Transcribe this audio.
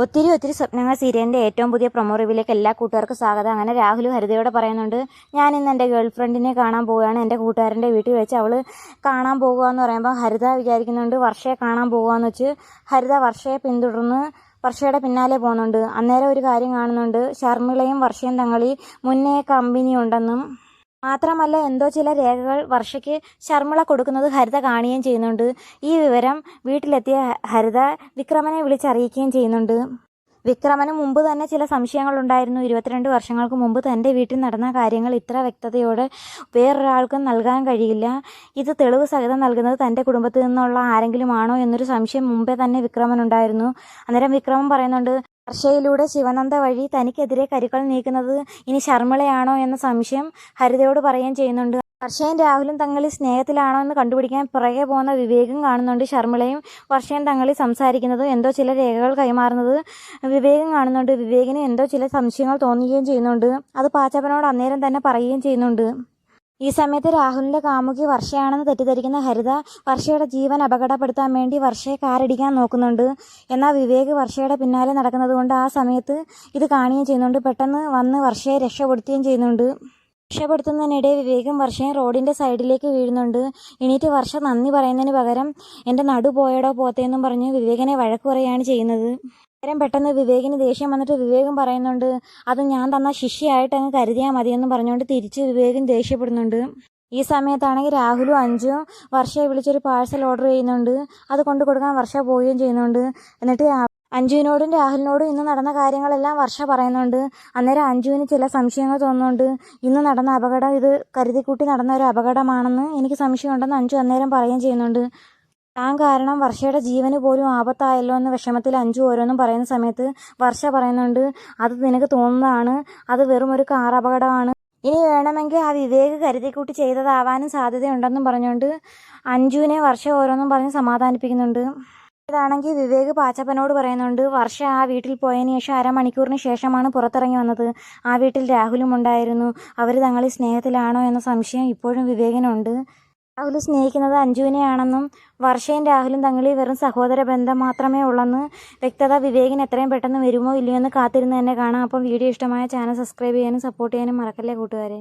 ഒത്തിരി സ്വപ്നങ്ങൾ സീരിയലിൻ്റെ ഏറ്റവും പുതിയ പ്രൊമോ റിവ്യൂവിലേക്ക് എല്ലാ കൂട്ടുകാർക്കും സ്വാഗതം. അങ്ങനെ രാഹുൽ ഹരിതയോട് പറയുന്നുണ്ട്, ഞാൻ ഇന്ന് എൻ്റെ ഗേൾ ഫ്രണ്ടിനെ കാണാൻ പോവുകയാണ്, എൻ്റെ കൂട്ടുകാരൻ്റെ വീട്ടിൽ വെച്ച് അവൾ കാണാൻ പോകുക എന്ന് പറയുമ്പോൾ ഹരിത വിചാരിക്കുന്നുണ്ട് വർഷയെ കാണാൻ പോകുകയെന്ന് വെച്ച് ഹരിത വർഷയെ പിന്തുടർന്ന് വർഷയുടെ പിന്നാലെ പോകുന്നുണ്ട്. അന്നേരം ഒരു കാര്യം കാണുന്നുണ്ട്, ശർമിളയും വർഷയും തങ്ങളിൽ മുന്നേ കമ്പനി ഉണ്ടെന്നും മാത്രമല്ല എന്തോ ചില രേഖകൾ വർഷയ്ക്ക് ശർമിള കൊടുക്കുന്നത് ഹരിത കാണുകയും ചെയ്യുന്നുണ്ട്. ഈ വിവരം വീട്ടിലെത്തിയ ഹരിത വിക്രമനെ വിളിച്ചറിയിക്കുകയും ചെയ്യുന്നുണ്ട്. വിക്രമന് മുമ്പ് തന്നെ ചില സംശയങ്ങളുണ്ടായിരുന്നു. 22 വർഷങ്ങൾക്ക് മുമ്പ് തൻ്റെ വീട്ടിൽ നടന്ന കാര്യങ്ങൾ ഇത്ര വ്യക്തതയോടെ വേറൊരാൾക്കും നൽകാൻ കഴിയില്ല. ഇത് തെളിവ് സഹിതം നൽകുന്നത് തൻ്റെ കുടുംബത്തിൽ നിന്നുള്ള ആരെങ്കിലും ആണോ എന്നൊരു സംശയം മുമ്പേ തന്നെ വിക്രമനുണ്ടായിരുന്നു. അന്നേരം വിക്രമൻ പറയുന്നുണ്ട്, വർഷയിലൂടെ ശിവനന്ദ വഴി തനിക്കെതിരെ കരുക്കൾ നീക്കുന്നത് ഇനി ശർമിളയാണോ എന്ന സംശയം ഹരിതയോട് പറയുകയും ചെയ്യുന്നുണ്ട്. വർഷയും രാഹുലും തങ്ങളിൽ സ്നേഹത്തിലാണോ എന്ന് കണ്ടുപിടിക്കാൻ പുറകെ പോകുന്ന വിവേകും കാണുന്നുണ്ട്. ശർമിളയും വർഷയും തങ്ങളിൽ സംസാരിക്കുന്നത് എന്തോ ചില രേഖകൾ കൈമാറുന്നത് വിവേകും കാണുന്നുണ്ട്. വിവേകിന് എന്തോ ചില സംശയങ്ങൾ തോന്നുകയും ചെയ്യുന്നുണ്ട്. അത് പാച്ചപ്പനോട് അന്നേരം തന്നെ പറയുകയും ചെയ്യുന്നുണ്ട്. ഈ സമയത്ത് രാഹുലിൻ്റെ കാമുകി വർഷയാണെന്ന് തെറ്റിദ്ധരിക്കുന്ന ഹരിത വർഷയുടെ ജീവൻ അപകടപ്പെടുത്താൻ വേണ്ടി വർഷയെ കാറിടിക്കാൻ നോക്കുന്നുണ്ട്. എന്നാൽ വിവേക് വർഷയുടെ പിന്നാലെ നടക്കുന്നത് കൊണ്ട് ആ സമയത്ത് ഇത് കാണുകയും ചെയ്യുന്നുണ്ട്. പെട്ടെന്ന് വന്ന് വർഷയെ രക്ഷപ്പെടുത്തുകയും ചെയ്യുന്നുണ്ട്. രക്ഷപ്പെടുത്തുന്നതിനിടെ വിവേകും വർഷയും റോഡിൻ്റെ സൈഡിലേക്ക് വീഴുന്നുണ്ട്. എണീറ്റ് വർഷ നന്ദി പറയുന്നതിന് പകരം എൻ്റെ നടു പോയടോ പോത്തേന്നും പറഞ്ഞ് വിവേകിനെ വഴക്ക് പറയുകയാണ് ചെയ്യുന്നത്. പെട്ടെന്ന് വിവേകിന് ദേഷ്യം വന്നിട്ട് വിവേകും പറയുന്നുണ്ട്, അത് ഞാൻ തന്ന ശിഷ്യയായിട്ട് അങ്ങ് കരുതിയാൽ മതിയെന്ന് പറഞ്ഞുകൊണ്ട് തിരിച്ച് വിവേകും ദേഷ്യപ്പെടുന്നുണ്ട്. ഈ സമയത്താണെങ്കിൽ രാഹുലും അഞ്ജുവും വർഷയെ വിളിച്ചൊരു പാഴ്സൽ ഓർഡർ ചെയ്യുന്നുണ്ട്. അത് കൊണ്ടു കൊടുക്കാൻ വർഷ പോവുകയും ചെയ്യുന്നുണ്ട്. എന്നിട്ട് അഞ്ജുവിനോടും രാഹുലിനോടും ഇന്ന് നടന്ന കാര്യങ്ങളെല്ലാം വർഷ പറയുന്നുണ്ട്. അന്നേരം അഞ്ജുവിന് ചില സംശയങ്ങൾ തോന്നുന്നുണ്ട്. ഇന്ന് നടന്ന അപകടം ഇത് കരുതിക്കൂട്ടി നടന്ന ഒരു അപകടമാണെന്ന് എനിക്ക് സംശയമുണ്ടെന്ന് അഞ്ജു അന്നേരം പറയുകയും ചെയ്യുന്നുണ്ട്. താൻ കാരണം വർഷയുടെ ജീവന് പോലും ആപത്തായല്ലോ എന്ന വിഷമത്തിൽ അഞ്ജു ഓരോന്നും പറയുന്ന സമയത്ത് വർഷ പറയുന്നുണ്ട്, അത് നിനക്ക് തോന്നുന്നതാണ്, അത് വെറും ഒരു കാർ അപകടമാണ്, ഇനി വേണമെങ്കിൽ ആ വിവേക് കരുതിക്കൂട്ടി ചെയ്തതാവാനും സാധ്യതയുണ്ടെന്നും പറഞ്ഞുകൊണ്ട് അഞ്ജുവിനെ വർഷ ഓരോന്നും പറഞ്ഞ് സമാധാനിപ്പിക്കുന്നുണ്ട്. ഇതാണെങ്കിൽ വിവേക് പാച്ചപ്പനോട് പറയുന്നുണ്ട്, വർഷ ആ വീട്ടിൽ പോയതിന് ശേഷം അരമണിക്കൂറിന് ശേഷമാണ് പുറത്തിറങ്ങി വന്നത്. ആ വീട്ടിൽ രാഹുലും ഉണ്ടായിരുന്നു. അവർ തങ്ങളിൽ സ്നേഹത്തിലാണോ എന്ന സംശയം ഇപ്പോഴും വിവേകിനുണ്ട്. രാഹുൽ സ്നേഹിക്കുന്നത് അഞ്ജുവിനെയാണെന്നും വർഷയും രാഹുലും തങ്ങളിൽ വെറും സഹോദര ബന്ധം മാത്രമേ ഉള്ളെന്ന് വ്യക്തത വിവേകിന് എത്രയും പെട്ടെന്ന് വരുമോ ഇല്ലയോ എന്ന് കാത്തിരുന്ന് തന്നെ കാണാം. അപ്പം വീഡിയോ ഇഷ്ടമായ ചാനൽ സബ്സ്ക്രൈബ് ചെയ്യാനും സപ്പോർട്ട് ചെയ്യാനും മറക്കല്ലേ കൂട്ടുകാരെ.